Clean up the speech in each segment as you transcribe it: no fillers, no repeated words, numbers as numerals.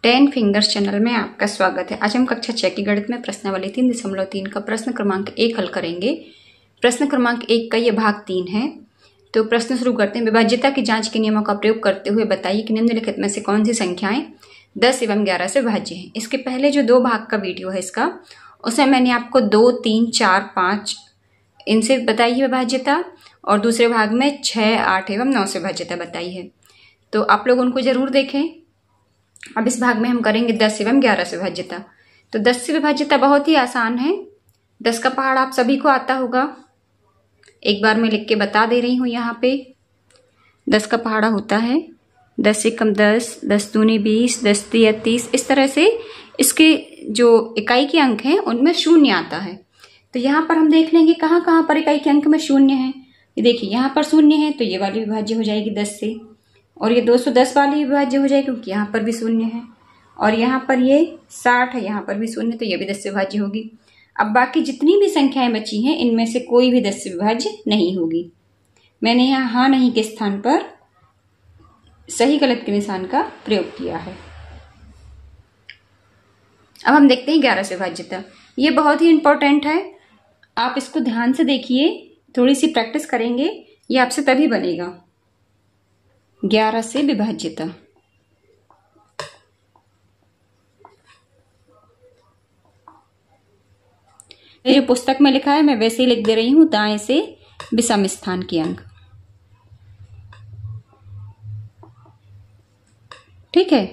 10 fingers channel में आपका स्वागत है। आज हम कक्षा 6 की गणित में प्रश्नावली 3.3 का प्रश्न क्रमांक 1 हल करेंगे। प्रश्न क्रमांक 1 का यह भाग 3 है। तो प्रश्न शुरू करते हैं। विभाज्यता की जांच के नियमों का प्रयोग करते हुए बताइए कि निम्नलिखित में से कौन सी संख्याएं 10 एवं 11 से विभाज्य हैं। इसके पहले जो 2 भाग का वीडियो है इसका, उसमें मैंने आपको 2, 3, 4, 5 इनसे बताई है विभाज्यता, और दूसरे भाग में 6, 8 एवं 9 से विभाज्यता बताई है। तो आप लोग उनको जरूर देखें। अब इस भाग में हम करेंगे 10 एवं 11 से विभाज्यता। तो 10 से विभाज्यता बहुत ही आसान है। 10 का पहाड़ आप सभी को आता होगा, एक बार मैं लिख के बता दे रही हूं। यहाँ पे 10 का पहाड़ा होता है 10 एकम 10, 10 दूनी 20, 10 तिया 30। इस तरह से इसके जो इकाई के अंक हैं उनमें शून्य आता है। तो यहाँ पर हम देख लेंगे कहाँ कहाँ पर इकाई के अंक में शून्य है। ये देखिए यहाँ पर शून्य है, तो ये वाली विभाज्य हो जाएगी 10 से, और ये 210 वाली विभाज्य हो जाएगी क्योंकि यहाँ पर भी शून्य है, और यहाँ पर ये 60 है, यहाँ पर भी शून्य, तो ये भी 10 से विभाज्य होगी। अब बाकी जितनी भी संख्याएं बची हैं इनमें से कोई भी 10 से विभाज्य नहीं होगी। मैंने यहाँ हाँ नहीं के स्थान पर सही गलत के निशान का प्रयोग किया है। अब हम देखते हैं 11 से विभाज्यता। ये बहुत ही इंपॉर्टेंट है, आप इसको ध्यान से देखिए, थोड़ी सी प्रैक्टिस करेंगे ये आपसे तभी बनेगा। 11 से विभाज्यता। जो पुस्तक में लिखा है मैं वैसे ही लिख दे रही हूं, दाएं से विषम स्थान के अंक। ठीक है।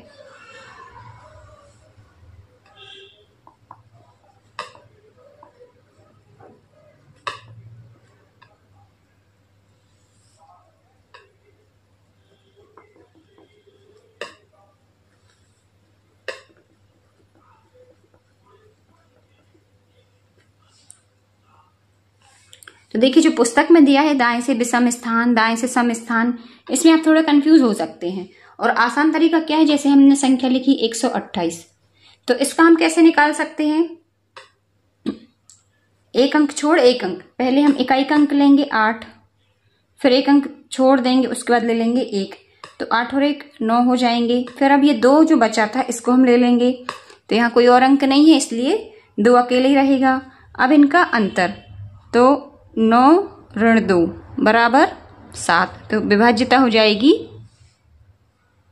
तो देखिए जो पुस्तक में दिया है दाएं से विषम स्थान, दाएं से सम स्थान, इसमें आप थोड़ा कंफ्यूज हो सकते हैं। और आसान तरीका क्या है, जैसे हमने संख्या लिखी 128, तो इसका हम कैसे निकाल सकते हैं। एक अंक छोड़ एक अंक, पहले हम इकाई का अंक लेंगे 8, फिर एक अंक छोड़ देंगे, उसके बाद ले लेंगे 1, तो 8 और 1 9 हो जाएंगे। फिर अब ये 2 जो बचा था इसको हम ले लेंगे, तो यहाँ कोई और अंक नहीं है इसलिए 2 अकेले ही रहेगा। अब इनका अंतर, तो 9 ऋण 2 बराबर 7, तो विभाज्यता हो जाएगी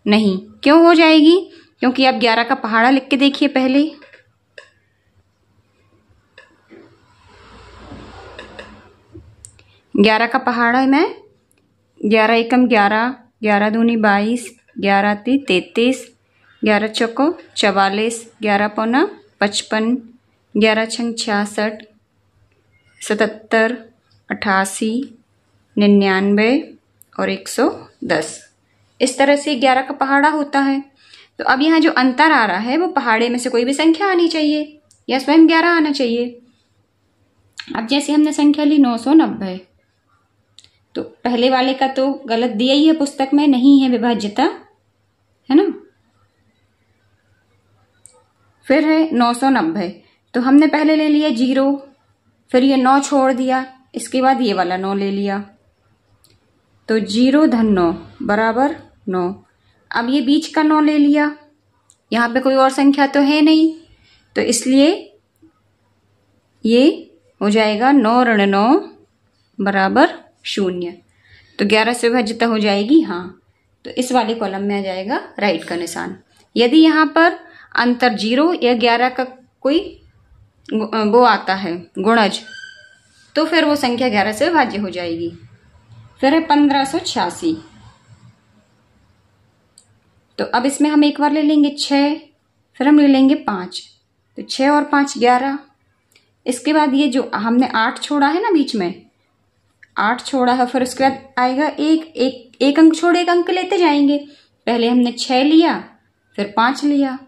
नहीं। क्यों हो जाएगी? क्योंकि आप 11 का पहाड़ा लिख के देखिए पहले। ग्यारह का पहाड़ा मैं 11 एकम 11, 11 दूनी 22, 11 ती 33, 11 चौको 44, 11 पौना 55, 11 छंग 66, 77, 88, 99 और 110। इस तरह से 11 का पहाड़ा होता है। तो अब यहाँ जो अंतर आ रहा है वो पहाड़े में से कोई भी संख्या आनी चाहिए या स्वयं 11 आना चाहिए। अब जैसे हमने संख्या ली 990, तो पहले वाले का तो गलत दिया ही है, पुस्तक में नहीं है विभाज्यता, है ना। फिर है 990, तो हमने पहले ले लिया 0, फिर ये 9 छोड़ दिया, इसके बाद ये वाला 9 ले लिया, तो 0 धन 9 बराबर 9। अब ये बीच का 9 ले लिया, यहाँ पे कोई और संख्या तो है नहीं, तो इसलिए ये हो जाएगा 9 ऋण 9 बराबर 0। तो 11 से विभाज्यता हो जाएगी हाँ। तो इस वाले कॉलम में आ जाएगा राइट का निशान। यदि यहाँ पर अंतर 0 या 11 का कोई वो आता है गुणज, तो फिर वो संख्या 11 से विभाज्य हो जाएगी। फिर है 1586, तो अब इसमें हम एक बार ले लेंगे 6, फिर हम ले लेंगे 5, तो 6 और 5 11। इसके बाद ये जो हमने 8 छोड़ा है ना बीच में, 8 छोड़ा है, फिर उसके बाद आएगा एक अंक छोड़ एक अंक लेते जाएंगे। पहले हमने 6 लिया, फिर 5 लिया,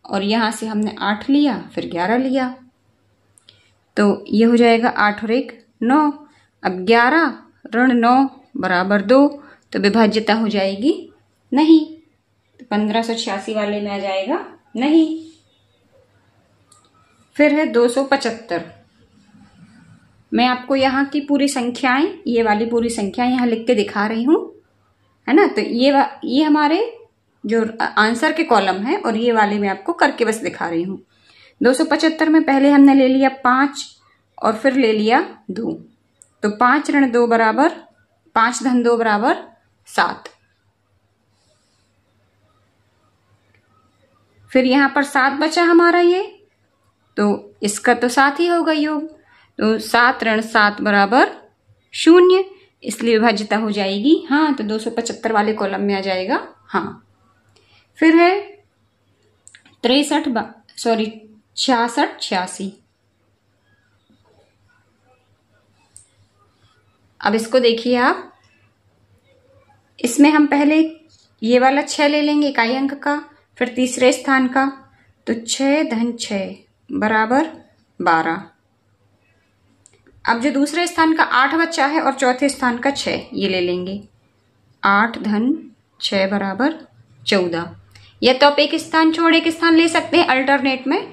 और यहां से हमने 8 लिया, फिर 11 लिया, तो ये हो जाएगा 8 और 1 9। अब 11 ऋण 9 बराबर 2, तो विभाज्यता हो जाएगी नहीं। तो 1586 वाले में आ जाएगा नहीं। फिर है 275, मैं आपको यहाँ की पूरी संख्याएं, ये वाली पूरी संख्याएं यहाँ लिख के दिखा रही हूं, है ना। तो ये हमारे जो आंसर के कॉलम है, और ये वाले मैं आपको करके बस दिखा रही हूँ। 275 में पहले हमने ले लिया 5 और फिर ले लिया 2, तो 5 ऋण 2 बराबर 5 धन 2 बराबर 7। फिर यहां पर 7 बचा हमारा ये, तो इसका तो 7 ही होगा योग, तो 7 ऋण 7 बराबर 0, इसलिए विभाज्यता हो जाएगी हाँ, तो 275 वाले कॉलम में आ जाएगा हाँ। फिर है 66 86। अब इसको देखिए आप, इसमें हम पहले ये वाला 6 ले लेंगे इकाई अंक का, फिर तीसरे स्थान का, तो 6 धन 6 बराबर 12। अब जो दूसरे स्थान का 8 बचा है और चौथे स्थान का 6, ये ले लेंगे, 8 धन 6 बराबर 14। या तो आप एक स्थान छोड़ एक स्थान ले सकते हैं अल्टरनेट में,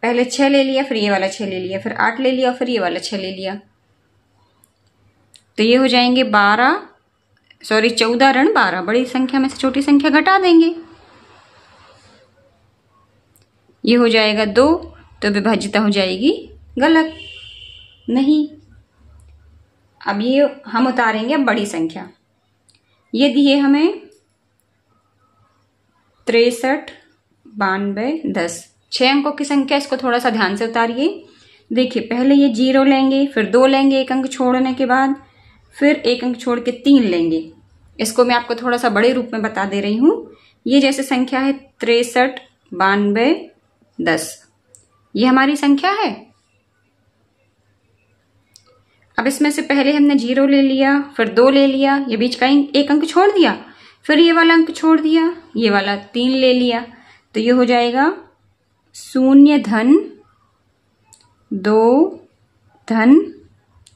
पहले 6 ले लिया, फिर ये वाला 6 ले लिया, फिर 8 ले लिया, फिर ये वाला 6 ले लिया, तो ये हो जाएंगे 14 ऋण 12। बड़ी संख्या में से छोटी संख्या घटा देंगे, ये हो जाएगा 2, तो विभाज्यता हो जाएगी गलत नहीं। अब ये हम उतारेंगे बड़ी संख्या, ये दिए हमें 63 92 10, 6 अंकों की संख्या। इसको थोड़ा सा ध्यान से उतारिए, देखिए पहले ये 0 लेंगे, फिर 2 लेंगे एक अंक छोड़ने के बाद, फिर एक अंक छोड़ के 3 लेंगे। इसको मैं आपको थोड़ा सा बड़े रूप में बता दे रही हूं। ये जैसे संख्या है 63 92 10, ये हमारी संख्या है। अब इसमें से पहले हमने 0 ले लिया, फिर 2 ले लिया, ये बीच का एक अंक छोड़ दिया, फिर ये वाला अंक छोड़ दिया, ये वाला 3 ले लिया, तो ये हो जाएगा 0 धन 2 धन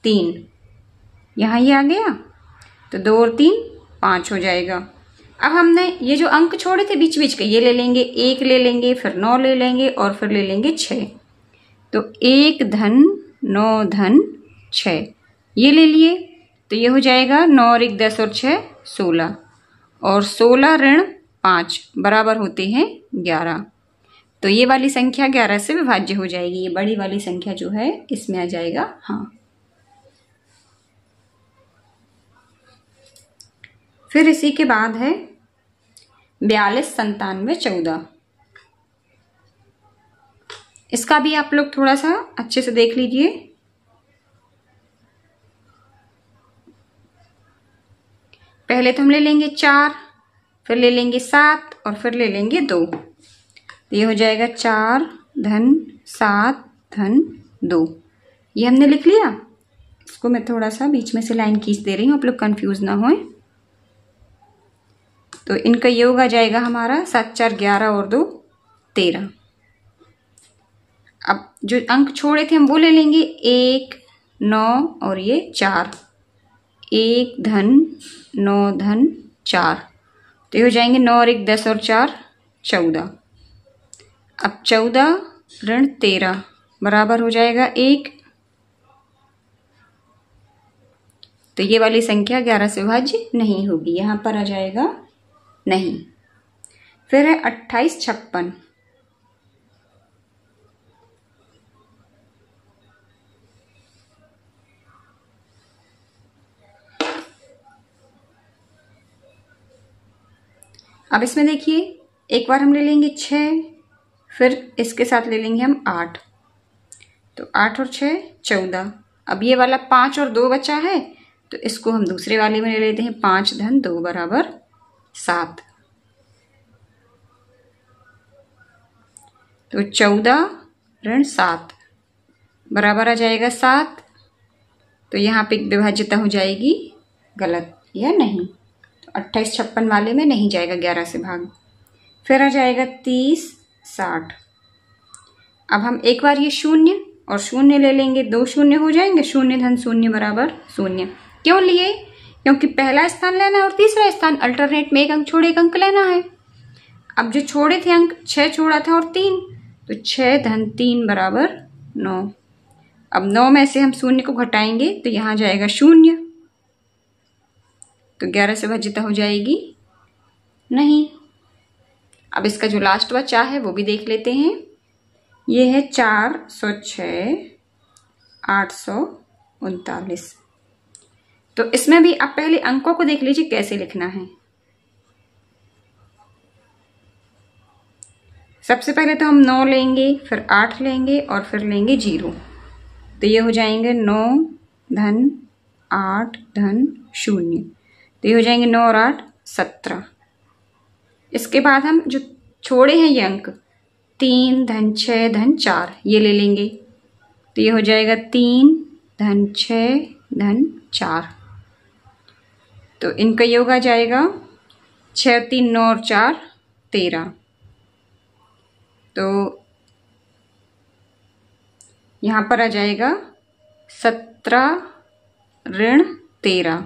3, यहां ये आ गया, तो 2 और 3 5 हो जाएगा। अब हमने ये जो अंक छोड़े थे बीच बीच के, ये ले लेंगे, 1 ले लेंगे, फिर 9 ले लेंगे और फिर ले लेंगे 6, तो 1 धन 9 धन 6 ये ले लिए, तो ये हो जाएगा 9 और 1 10 और 6 16, और 16 ऋण 5 बराबर होते हैं 11, तो ये वाली संख्या 11 से विभाज्य हो जाएगी। ये बड़ी वाली संख्या जो है इसमें आ जाएगा हाँ। फिर इसी के बाद है 42 97 14, इसका भी आप लोग थोड़ा सा अच्छे से देख लीजिए। पहले तो हम ले लेंगे 4, फिर ले लेंगे 7 और फिर ले लेंगे 2, तो ये हो जाएगा 4 धन 7 धन 2, ये हमने लिख लिया। इसको मैं थोड़ा सा बीच में से लाइन खींच दे रही हूँ, आप लोग कंफ्यूज ना होए। तो इनका योग आ जाएगा हमारा 7 4 11 और 2 13। अब जो अंक छोड़े थे हम वो ले लेंगे, 1 9 और ये 4, 1 धन 9 धन 4, तो ये हो जाएंगे 9 और 1 10 और 4 14। अब 14 ऋण 13 बराबर हो जाएगा 1, तो ये वाली संख्या 11 से विभाज्य नहीं होगी, यहां पर आ जाएगा नहीं। फिर है 28 56, अब इसमें देखिए एक बार हम ले लेंगे 6, फिर इसके साथ ले लेंगे हम 8, तो 8 और 6 14। अब ये वाला 5 और 2 बचा है, तो इसको हम दूसरे वाले में ले लेते हैं, 5 धन 2 बराबर 7, तो 14 ऋण 7 बराबर आ जाएगा 7, तो यहाँ पे विभाज्यता हो जाएगी गलत या नहीं, तो 28 56 वाले में नहीं जाएगा 11 से भाग। फिर आ जाएगा 30 60, अब हम एक बार ये 0 और 0 ले लेंगे, 2 0 हो जाएंगे, 0 धन 0 बराबर 0। क्यों लिए? क्योंकि पहला स्थान लेना है और तीसरा स्थान, अल्टरनेट में एक अंक छोड़ एक अंक लेना है। अब जो छोड़े थे अंक 6 छोड़ा था और 3, तो 6 धन 3 बराबर 9। अब 9 में से हम 0 को घटाएंगे तो यहाँ जाएगा 0, तो 11 से विभाज्यता हो जाएगी नहीं। अब इसका जो लास्ट बचा है वो भी देख लेते हैं। ये है 406 839। तो इसमें भी आप पहले अंकों को देख लीजिए कैसे लिखना है। सबसे पहले तो हम 9 लेंगे, फिर 8 लेंगे और फिर लेंगे 0। तो ये हो जाएंगे 9 धन 8 धन 0। तो ये हो जाएंगे 9 और 8 17। इसके बाद हम जो छोड़े हैं ये अंक 3 धन 6 धन 4 ये ले लेंगे। तो ये हो जाएगा 3 धन 6 धन 4। तो इनका योग आ जाएगा 6 3 9 और 4 13। तो यहाँ पर आ जाएगा 17 ऋण 13।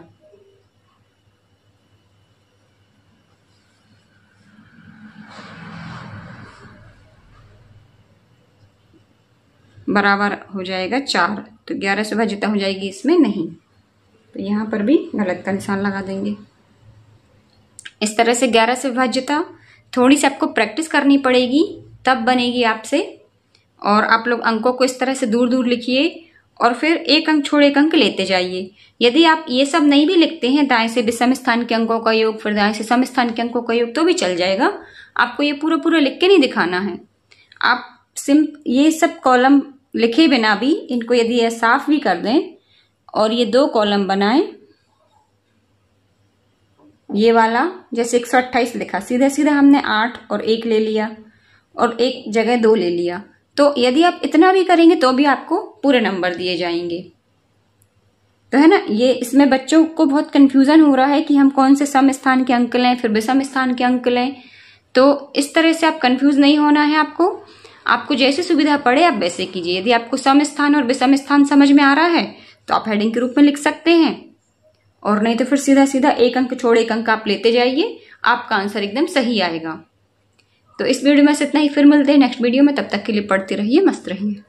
बराबर हो जाएगा 4। तो 11 से भाज्यता हो जाएगी इसमें नहीं, तो यहाँ पर भी गलत का निशान लगा देंगे। इस तरह से 11 से विभाज्यता थोड़ी सी आपको प्रैक्टिस करनी पड़ेगी, तब बनेगी आपसे। और आप लोग अंकों को इस तरह से दूर दूर लिखिए और फिर एक अंक छोड़ एक अंक लेते जाइए। यदि आप ये सब नहीं भी लिखते हैं, दाएं से विषम स्थान के अंकों का योग फिर दाएं से सम स्थान के अंकों का योग, तो भी चल जाएगा। आपको ये पूरा पूरा लिख के नहीं दिखाना है। आप ये सब कॉलम लिखे बिना भी इनको यदि ये साफ भी कर दें और ये 2 कॉलम बनाएं, ये वाला जैसे 128 लिखा, सीधा सीधा हमने 8 और 1 ले लिया और एक जगह 2 ले लिया। तो यदि आप इतना भी करेंगे तो भी आपको पूरे नंबर दिए जाएंगे। तो है ना, ये इसमें बच्चों को बहुत कंफ्यूजन हो रहा है कि हम कौन से सम स्थान के अंक लें फिर विषम स्थान के अंक लें। तो इस तरह से आप कंफ्यूज नहीं होना है। आपको जैसे सुविधा पड़े आप वैसे कीजिए। यदि आपको सम स्थान और विषम स्थान समझ में आ रहा है तो आप हेडिंग के रूप में लिख सकते हैं, और नहीं तो फिर सीधा सीधा एक अंक छोड़ एक अंक आप लेते जाइए, आपका आंसर एकदम सही आएगा। तो इस वीडियो में से इतना ही, फिर मिलते हैं नेक्स्ट वीडियो में। तब तक के लिए पढ़ते रहिए, मस्त रहिए।